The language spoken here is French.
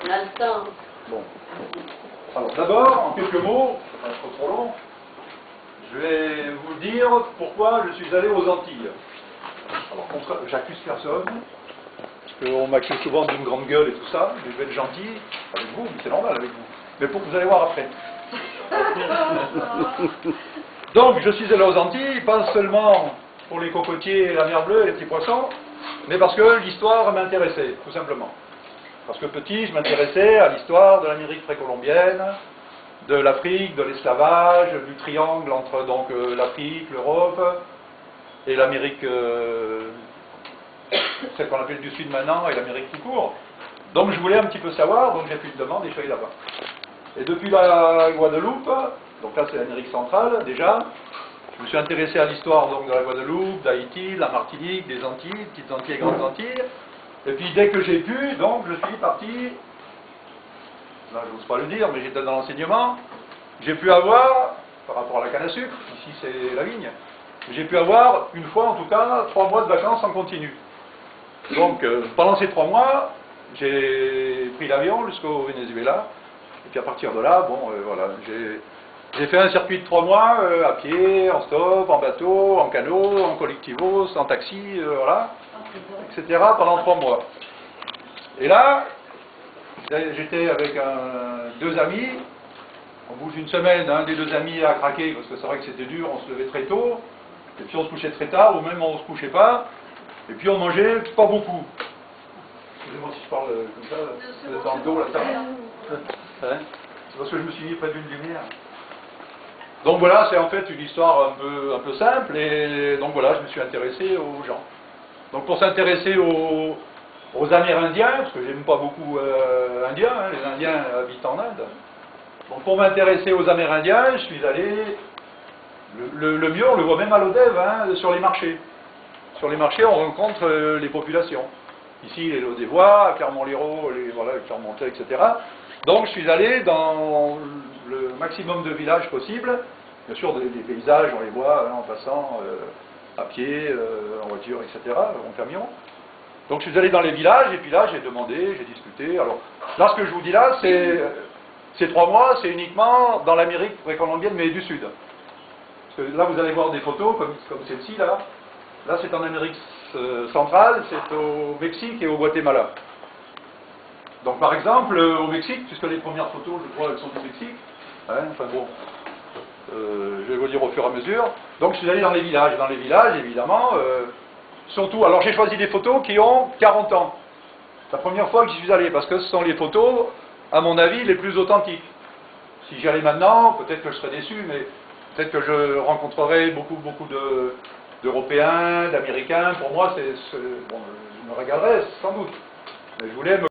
On a le temps. Bon. Alors d'abord, en quelques mots, c'est pas trop long, je vais vous dire pourquoi je suis allé aux Antilles. Alors j'accuse personne, parce qu'on m'accuse souvent d'une grande gueule et tout ça, mais je vais être gentil avec vous, mais c'est normal avec vous. Mais pour que vous allez voir après. Donc je suis allé aux Antilles, pas seulement pour les cocotiers, la mer bleue et les petits poissons, mais parce que l'histoire m'intéressait, tout simplement. Parce que petit, je m'intéressais à l'histoire de l'Amérique précolombienne, de l'Afrique, de l'esclavage, du triangle entre donc l'Afrique, l'Europe et l'Amérique, celle qu'on appelle du Sud maintenant, et l'Amérique tout court. Donc je voulais un petit peu savoir, donc j'ai fait une demande et je suis allé là-bas. Et depuis la Guadeloupe, donc là c'est l'Amérique centrale déjà, je me suis intéressé à l'histoire donc de la Guadeloupe, d'Haïti, de la Martinique, des Antilles, petites Antilles et grandes Antilles. Et puis dès que j'ai pu, donc je suis parti, là je n'ose pas le dire, mais j'étais dans l'enseignement, j'ai pu avoir, par rapport à la canne à sucre, ici c'est la vigne, j'ai pu avoir, une fois en tout cas, 3 mois de vacances en continu. Donc pendant ces 3 mois, j'ai pris l'avion jusqu'au Venezuela, et puis à partir de là, bon voilà, j'ai fait un circuit de 3 mois, à pied, en stop, en bateau, en canot, en collectivos, en taxi, voilà, etc. pendant 3 mois. Et là, j'étais avec 2 amis, au bout d'une semaine, un des 2 amis a craqué, parce que c'est vrai que c'était dur, on se levait très tôt, et puis on se couchait très tard, ou même on ne se couchait pas, et puis on mangeait pas beaucoup. Excusez-moi si je parle comme ça, vous êtes dans le dos, là, ça va hein? C'est parce que je me suis mis près d'une lumière. Donc voilà, c'est en fait une histoire un peu simple, et donc voilà, je me suis intéressé aux gens. Donc pour s'intéresser aux Amérindiens, parce que j'aime pas beaucoup Indiens, hein, les Indiens habitent en Inde. Donc pour m'intéresser aux Amérindiens, je suis allé, le mieux on le voit même à l'Odève, hein, sur les marchés. Sur les marchés on rencontre les populations. Ici les Lodévois, à Clermont-Lérault, voilà, les Clermontais, etc. Donc je suis allé dans le maximum de villages possibles. Bien sûr des paysages on les voit hein, en passant à pied, en voiture, etc., en camion. Donc je suis allé dans les villages, et puis là j'ai demandé, j'ai discuté. Alors là ce que je vous dis là, c'est ces 3 mois, c'est uniquement dans l'Amérique précolombienne, mais du Sud. Parce que là vous allez voir des photos comme celle-ci là. Là c'est en Amérique centrale, c'est au Mexique et au Guatemala. Donc par exemple, au Mexique, puisque les premières photos, je crois, elles sont du Mexique, hein, enfin bon, je vais vous dire au fur et à mesure. Donc je suis allé dans les villages. Dans les villages, évidemment, surtout, alors j'ai choisi des photos qui ont 40 ans. C'est la première fois que j'y suis allé, parce que ce sont les photos, à mon avis, les plus authentiques. Si j'y allais maintenant, peut-être que je serais déçu, mais peut-être que je rencontrerai beaucoup d'Européens, d'Américains. Pour moi, bon, je me régalerais, sans doute. Mais je voulais me